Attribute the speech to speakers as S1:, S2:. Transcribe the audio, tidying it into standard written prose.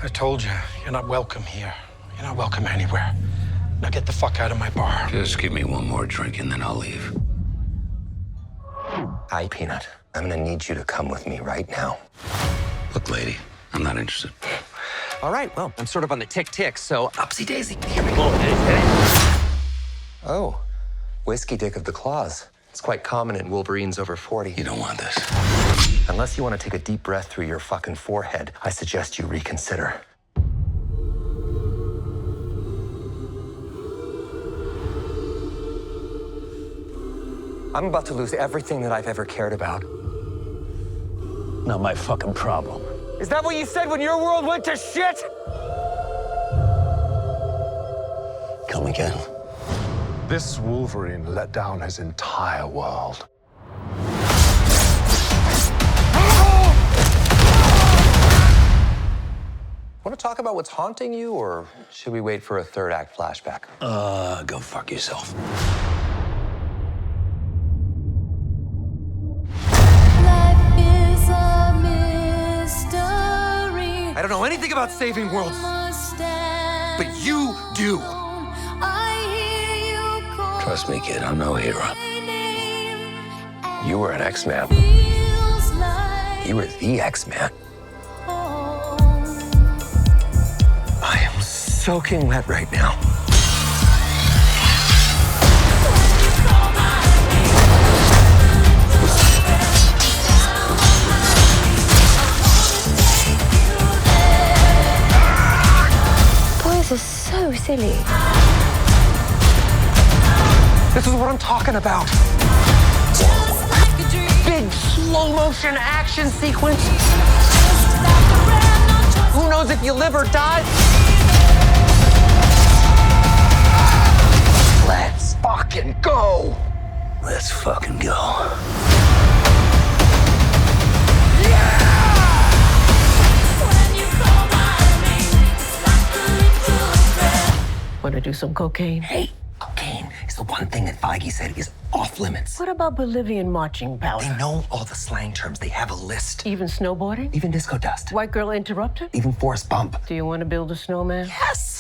S1: I told you, you're not welcome here. You're not welcome anywhere. Now get the fuck out of my bar.
S2: Just give me one more drink and then I'll leave.
S3: Hi, Peanut. I'm gonna need you to come with me right now.
S2: Look, lady, I'm not interested.
S3: All right, well, I'm sort of on the tick-tick, so upsy daisy. Here we go. Oh, whiskey dick of the claws. It's quite common in Wolverines over 40.
S2: You don't want this.
S3: Unless you want to take a deep breath through your fucking forehead, I suggest you reconsider. I'm about to lose everything that I've ever cared about.
S4: Not my fucking problem.
S3: Is that what you said when your world went to shit?
S4: Come again.
S5: This Wolverine let down his entire world.
S3: Want to talk about what's haunting you, or should we wait for a third act flashback?
S4: Go fuck yourself.
S3: I don't know anything about saving worlds, but you do.
S4: Trust me, kid, I'm no hero.
S3: You were an X-Man. You were the X-Man. I am soaking wet right now.
S6: Boys are so silly.
S3: This is what I'm talking about. Big slow motion action sequence. Who knows if you live or die? Let's fucking go.
S4: Let's fucking go.
S6: Want to do some cocaine?
S3: Hey, cocaine is the one thing that Feige said is off limits.
S6: What about Bolivian marching powder?
S3: They know all the slang terms. They have a list.
S6: Even snowboarding?
S3: Even disco dust.
S6: White girl interrupted?
S3: Even Forrest Bump.
S6: Do you want to build a snowman?
S3: Yes!